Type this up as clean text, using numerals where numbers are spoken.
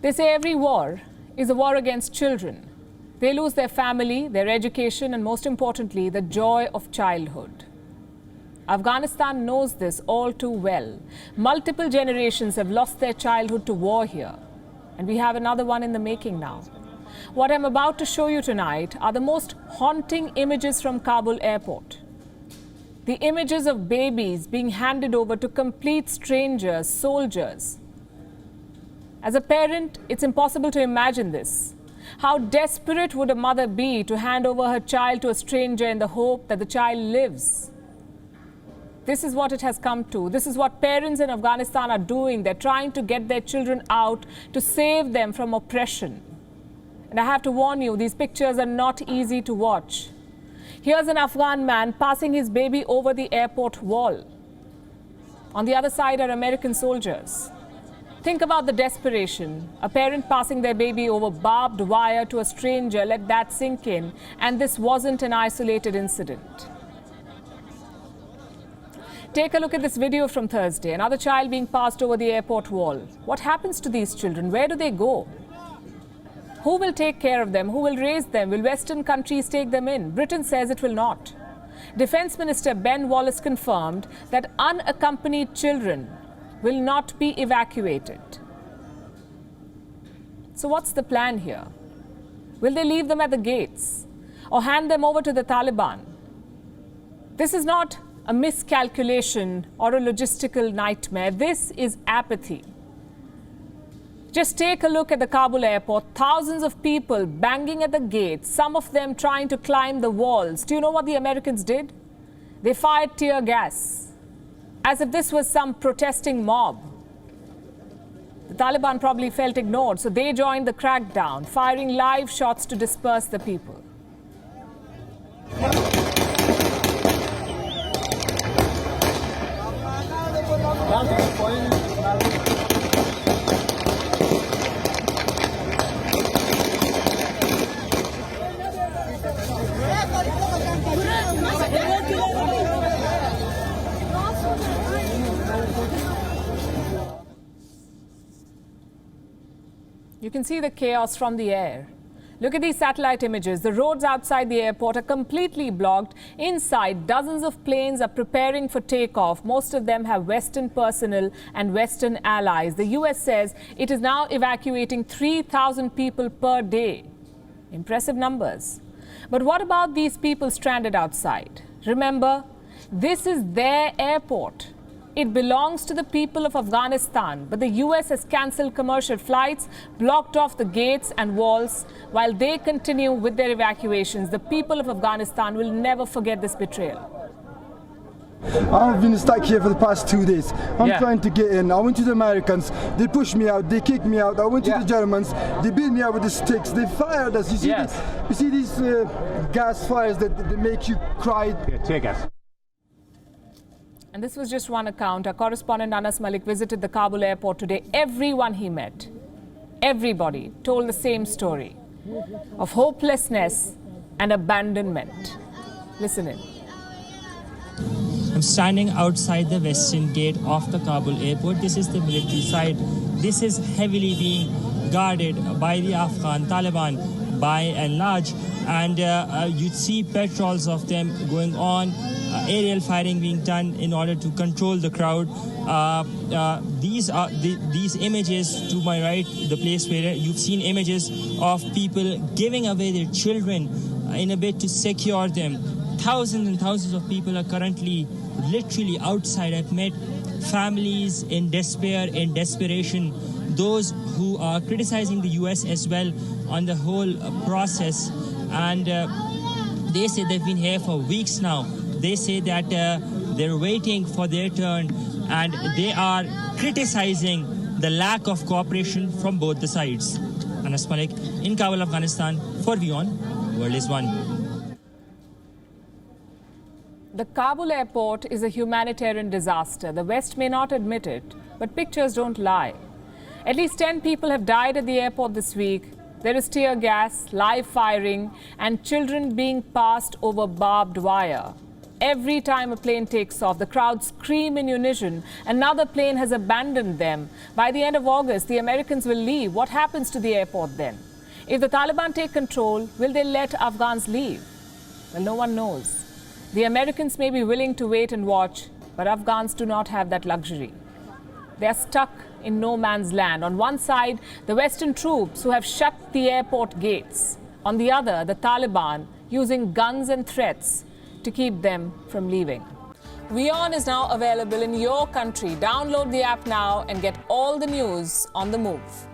They say every war is a war against children. They lose their family, their education, and most importantly, the joy of childhood. Afghanistan knows this all too well. Multiple generations have lost their childhood to war here. And we have another one in the making now. What I'm about to show you tonight are the most haunting images from Kabul airport. The images of babies being handed over to complete strangers, soldiers. As a parent, it's impossible to imagine this. How desperate would a mother be to hand over her child to a stranger in the hope that the child lives? This is what it has come to. This is what parents in Afghanistan are doing. They're trying to get their children out to save them from oppression. And I have to warn you, these pictures are not easy to watch. Here's an Afghan man passing his baby over the airport wall. On the other side are American soldiers. Think about the desperation. A parent passing their baby over barbed wire to a stranger, let that sink in. And this wasn't an isolated incident. Take a look at this video from Thursday. Another child being passed over the airport wall. What happens to these children? Where do they go? Who will take care of them? Who will raise them? Will Western countries take them in? Britain says it will not. Defense Minister Ben Wallace confirmed that unaccompanied children will not be evacuated. So what's the plan here? Will they leave them at the gates or hand them over to the Taliban? This is not a miscalculation or a logistical nightmare. This is apathy. Just take a look at the Kabul airport. Thousands of people banging at the gates, some of them trying to climb the walls. Do you know what the Americans did? They fired tear gas, as if this was some protesting mob. The Taliban probably felt ignored, so they joined the crackdown, firing live shots to disperse the people. You can see the chaos from the air. Look at these satellite images. The roads outside the airport are completely blocked. Inside, dozens of planes are preparing for takeoff. Most of them have Western personnel and Western allies. The US says it is now evacuating 3,000 people per day. Impressive numbers. But what about these people stranded outside? Remember, this is their airport. It belongs to the people of Afghanistan, but the US has cancelled commercial flights, blocked off the gates and walls. While they continue with their evacuations, the people of Afghanistan will never forget this betrayal. I've been stuck here for the past 2 days. I'm trying to get in. I went to the Americans. They pushed me out. They kicked me out. I went to the Germans. They beat me up with the sticks. They fired us. You see these gas fires that they make you cry? Tear gas. And this was just one account. Our correspondent Anas Malik visited the Kabul airport today. Everyone he met, everybody told the same story of hopelessness and abandonment. Listen in. I'm standing outside the western gate of the Kabul airport. This is the military side. This is heavily being guarded by the Afghan Taliban by and large. And you'd see patrols of them going on, aerial firing being done in order to control the crowd. These are these images to my right, the place where you've seen images of people giving away their children in a bid to secure them. Thousands and thousands of people are currently literally outside. I've met families in despair, in desperation, those who are criticizing the US as well on the whole process. And they say they've been here for weeks now. They say that they're waiting for their turn, and they are criticizing the lack of cooperation from both the sides. Anas Malik in Kabul, Afghanistan, for WION, World is One. The Kabul airport is a humanitarian disaster. The West may not admit it, but pictures don't lie. At least 10 people have died at the airport this week. There is tear gas, live firing, and children being passed over barbed wire. Every time a plane takes off, the crowds scream in unison. Another plane has abandoned them. By the end of August, the Americans will leave. What happens to the airport then? If the Taliban take control, will they let Afghans leave? Well, no one knows. The Americans may be willing to wait and watch, but Afghans do not have that luxury. They are stuck in no man's land. On one side, the Western troops who have shut the airport gates. On the other, the Taliban using guns and threats to keep them from leaving. WION is now available in your country. Download the app now and get all the news on the move.